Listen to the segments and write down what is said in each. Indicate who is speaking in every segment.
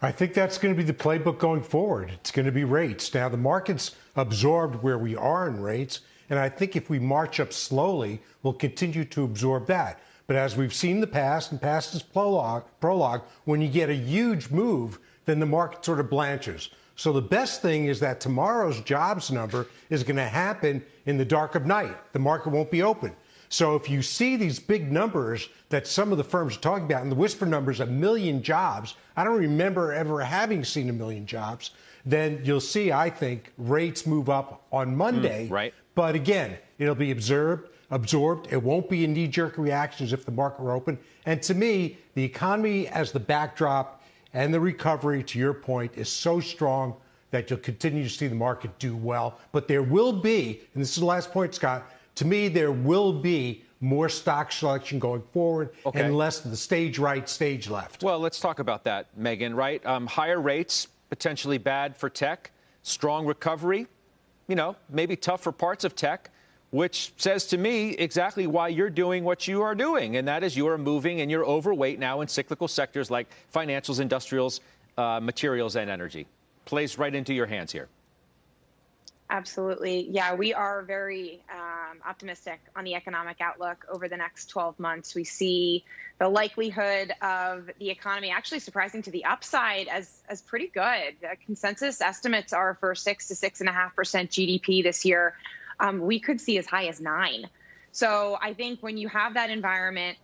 Speaker 1: I think that's going to be the playbook going forward. It's going to be rates. Now, the market's absorbed where we are in rates, and I think if we march up slowly, we'll continue to absorb that. But as we've seen in the past, and past is prologue, when you get a huge move, then the market sort of blanches. So the best thing is that tomorrow's jobs number is going to happen in the dark of night. The market won't be open. So if you see these big numbers that some of the firms are talking about, and the whisper numbers, 1 million jobs, I don't remember ever having seen 1 million jobs, then you'll see, I think, rates move up on Monday.
Speaker 2: Right.
Speaker 1: But again, it'll be absorbed. It won't be a knee-jerk reactions if the market were open. And to me, the economy as the backdrop and the recovery, to your point, is so strong that you'll continue to see the market do well. But there will be, and this is the last point, Scott, to me, there will be more stock selection going forward and less of the stage right, stage left.
Speaker 2: Well, let's talk about that, Megan, right? Higher rates, potentially bad for tech, strong recovery, maybe tough for parts of tech, which says to me exactly why you're doing what you are doing, and that is you are moving and you're overweight now in cyclical sectors like financials, industrials, materials, and energy. Plays right into your hands here.
Speaker 3: Absolutely. Yeah, we are very optimistic on the economic outlook over the next 12 months. We see the likelihood of the economy actually surprising to the upside as pretty good. Consensus estimates are for 6 to 6.5% GDP this year. We could see as high as 9. So I think when you have that environment,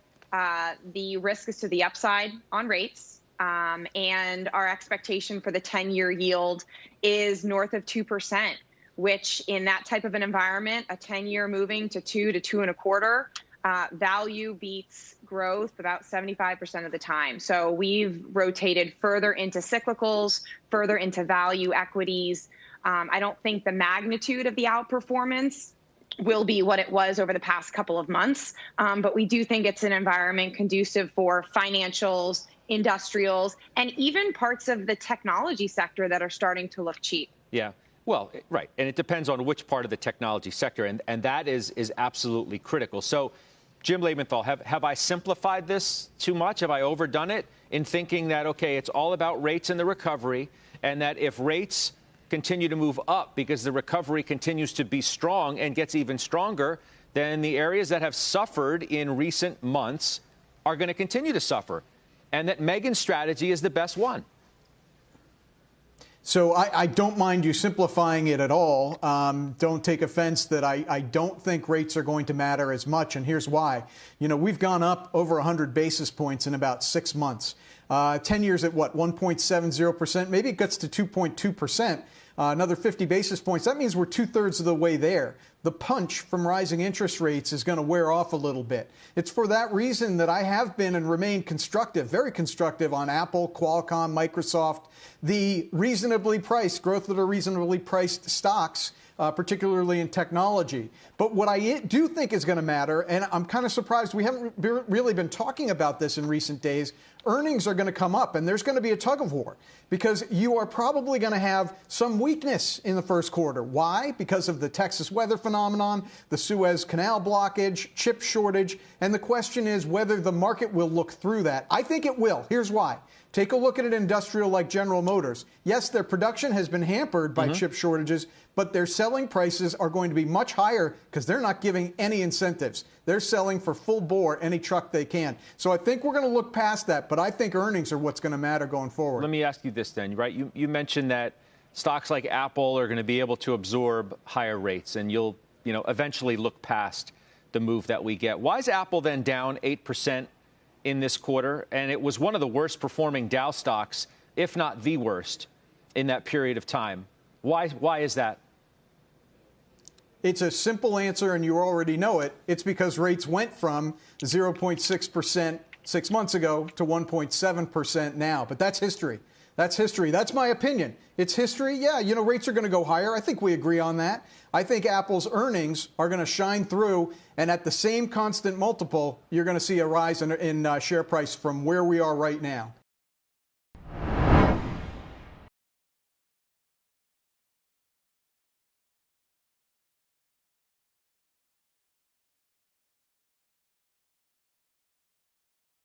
Speaker 3: the risk is to the upside on rates. And our expectation for the 10-year yield is north of 2%. Which in that type of an environment, a 10-year moving to 2 to 2.25, value beats growth about 75% of the time. So we've rotated further into cyclicals, further into value equities. I don't think the magnitude of the outperformance will be what it was over the past couple of months, but we do think it's an environment conducive for financials, industrials, and even parts of the technology sector that are starting to look cheap.
Speaker 2: Yeah. Well, right. And it depends on which part of the technology sector. And that is absolutely critical. So, Jim Lebenthal, have I simplified this too much? Have I overdone it in thinking that, OK, it's all about rates and the recovery, and that if rates continue to move up because the recovery continues to be strong and gets even stronger, then the areas that have suffered in recent months are going to continue to suffer, and that Megan's strategy is the best one?
Speaker 4: So I don't mind you simplifying it at all. Don't take offense that I don't think rates are going to matter as much. And here's why. We've gone up over 100 basis points in about 6 months. 10 years at what, 1.70%? Maybe it gets to 2.2%. Another 50 basis points. That means we're 2/3 of the way there. The punch from rising interest rates is going to wear off a little bit. It's for that reason that I have been and remain constructive, very constructive on Apple, Qualcomm, Microsoft, the reasonably priced, growth of the reasonably priced stocks, particularly in technology. But what I do think is going to matter, and I'm kind of surprised we haven't really been talking about this in recent days, earnings are going to come up, and there's going to be a tug of war because you are probably going to have some weakness in the first quarter. Why? Because of the Texas weather phenomenon, the Suez Canal blockage, chip shortage, and the question is whether the market will look through that. I think it will. Here's why. Take a look at an industrial like General Motors. Yes, their production has been hampered by chip shortages, but their selling prices are going to be much higher because they're not giving any incentives. They're selling for full bore any truck they can. So I think we're going to look past that, but I think earnings are what's going to matter going forward.
Speaker 2: Let me ask you this then, right? You mentioned that stocks like Apple are going to be able to absorb higher rates, and you'll eventually look past the move that we get. Why is Apple then down 8% in this quarter? And it was one of the worst performing Dow stocks, if not the worst, in that period of time. Why is that?
Speaker 4: It's a simple answer, and you already know it. It's because rates went from 0.6% 6 months ago to 1.7% now. But that's history. That's history. That's my opinion. It's history. Yeah, rates are going to go higher. I think we agree on that. I think Apple's earnings are going to shine through, and at the same constant multiple, you're going to see a rise in share price from where we are right now.